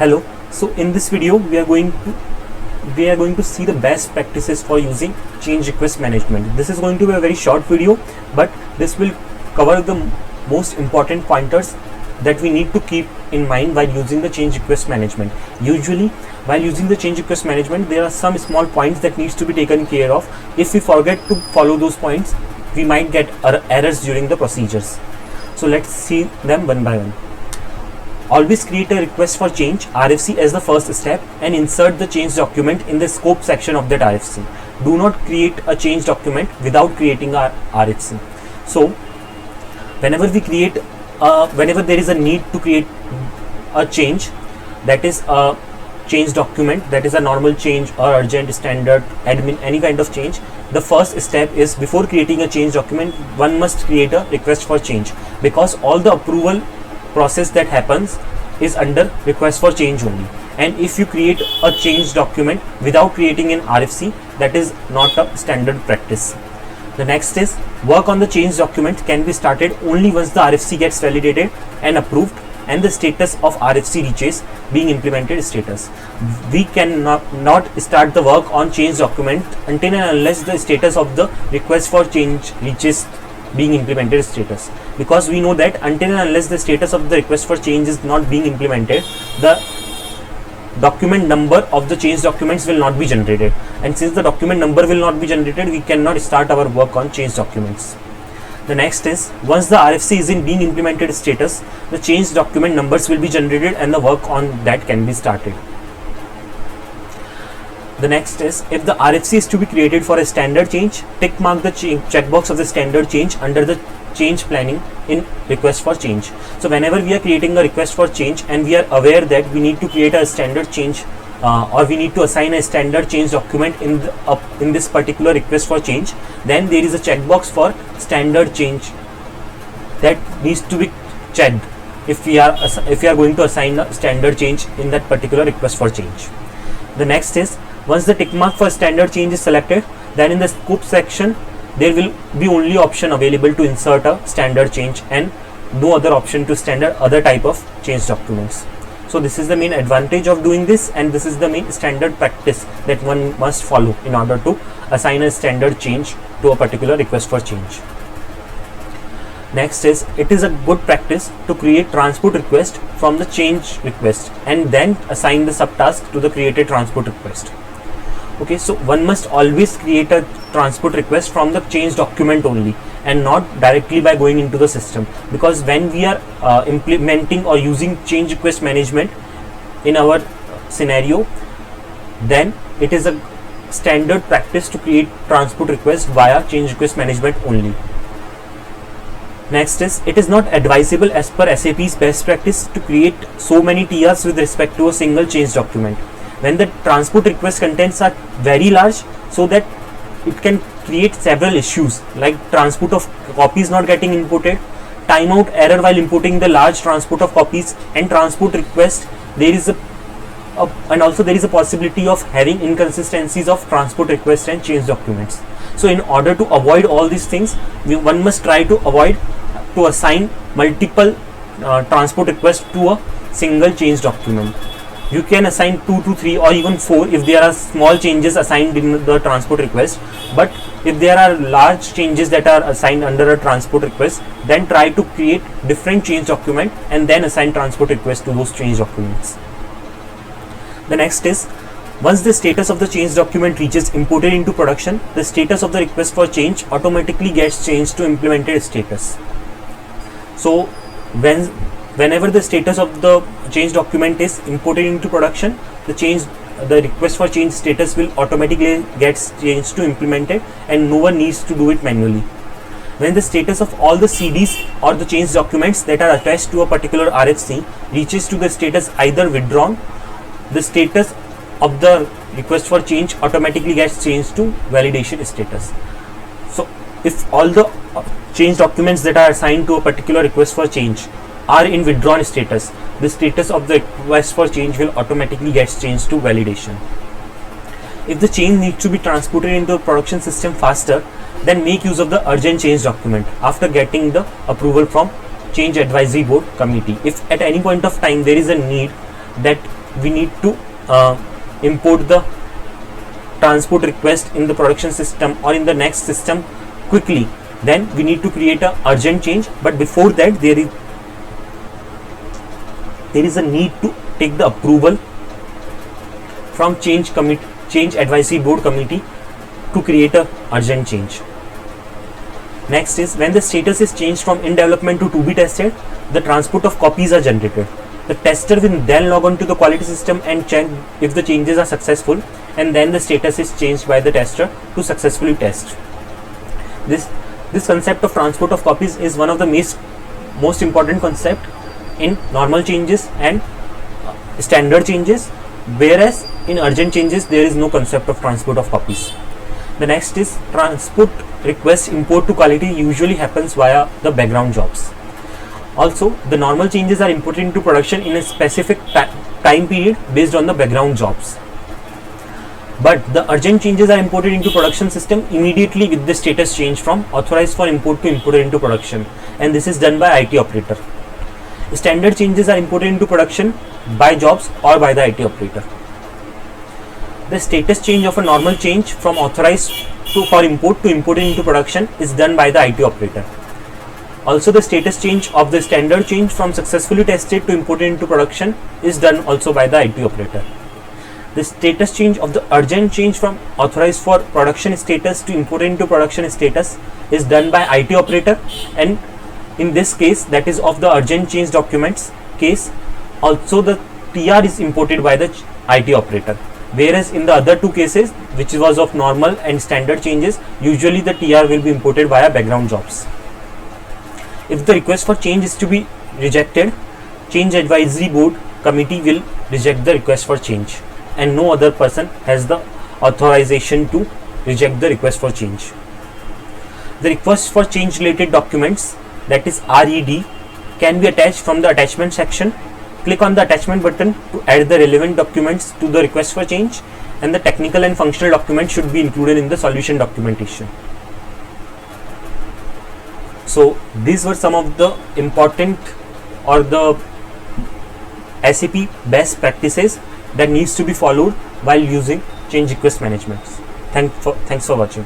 Hello. So in this video we are going to see the best practices for using change request management. This is going to be a very short video, but this will cover the most important pointers that we need to keep in mind while using the change request management. Usually while using the change request management, there are some small points that needs to be taken care of. If we forget to follow those points, we might get errors during the procedures. So let's see them one by one. Always create a request for change RFC as the first step and insert the change document in the scope section of that RFC. Do not create a change document without creating our RFC. So whenever there is a need to create a change, that is a change document, that is a normal change or urgent, standard, admin, any kind of change, the first step is, before creating a change document, one must create a request for change, because all the approval process that happens is under request for change only. And if you create a change document without creating an RFC, that is not a standard practice. The next is, work on the change document can be started only once the RFC gets validated and approved and the status of RFC reaches being implemented status. We cannot start the work on change document until and unless the status of the request for change reaches being implemented status, because we know that until and unless the status of the request for change is not being implemented, the document number of the change documents will not be generated, and since the document number will not be generated, we cannot start our work on change documents. The next is, once the RFC is in being implemented status, the change document numbers will be generated and the work on that can be started. The next is, if the RFC is to be created for a standard change, tick mark the checkbox of the standard change under the change planning in request for change. So whenever we are creating a request for change and we are aware that we need to create a standard change or we need to assign a standard change document in this particular request for change, then there is a checkbox for standard change that needs to be checked if we are going to assign a standard change in that particular request for change. The next is, once the tick mark for standard change is selected, then in the scope section there will be only option available to insert a standard change and no other option to standard other type of change documents. So this is the main advantage of doing this, and this is the main standard practice that one must follow in order to assign a standard change to a particular request for change. Next is, it is a good practice to create transport request from the change request and then assign the subtask to the created transport request. Okay, so one must always create a transport request from the change document only and not directly by going into the system, because when we are implementing or using change request management in our scenario, then it is a standard practice to create transport request via change request management only. Next is, it is not advisable as per SAP's best practice to create so many TRs with respect to a single change document when the transport request contents are very large, so that it can create several issues like transport of copies not getting inputted, timeout error while importing the large transport of copies, and transport request there is a possibility of having inconsistencies of transport request and change documents. So in order to avoid all these things, one must try to avoid to assign multiple transport requests to a single change document. You can assign 2 to 3 or even 4 if there are small changes assigned in the transport request, but if there are large changes that are assigned under a transport request, then try to create different change document and then assign transport request to those change documents. The next is, once the status of the change document reaches imported into production, the status of the request for change automatically gets changed to implemented status. So whenever the status of the change document is imported into production, the request for change status will automatically get changed to implemented and no one needs to do it manually. When the status of all the CDs or the change documents that are attached to a particular RFC reaches to the status either withdrawn, the status of the request for change automatically gets changed to validation status. So if all the change documents that are assigned to a particular request for change are in withdrawn status, the status of the request for change will automatically get changed to validation. If the change needs to be transported into the production system faster, then make use of the urgent change document after getting the approval from change advisory board committee. If at any point of time there is a need that we need to import the transport request in the production system or in the next system quickly, then we need to create a urgent change. But before that, there is a need to take the approval from change advisory board committee to create a urgent change. Next is when the status is changed from in development to be tested, the transport of copies are generated. The tester will then log on to the quality system and check if the changes are successful, and then the status is changed by the tester to successfully test. This concept of transport of copies is one of the most important concept in normal changes and standard changes, whereas in urgent changes there is no concept of transport of copies. The next is transport request import to quality usually happens via the background jobs. Also, the normal changes are imported into production in a specific time period based on the background jobs. But the urgent changes are imported into production system immediately with the status change from authorized for import to imported into production, and this is done by IT operator. Standard changes are imported into production by jobs or by the IT operator. The status change of a normal change from authorized for import to imported into production is done by the IT operator. Also, the status change of the standard change from successfully tested to imported into production is done also by the IT operator. The status change of the urgent change from authorized for production status to imported into production status is done by IT operator, and in this case, that is of the urgent change documents case, also the TR is imported by the IT operator. Whereas in the other two cases, which was of normal and standard changes, usually the TR will be imported via background jobs. If the request for change is to be rejected, change advisory board committee will reject the request for change, and no other person has the authorization to reject the request for change. The request for change related documents, that is RED, can be attached from the attachment section. Click on the attachment button to add the relevant documents to the request for change, and the technical and functional documents should be included in the solution documentation. So these were some of the important or the SAP best practices that needs to be followed while using change request management. Thanks for watching.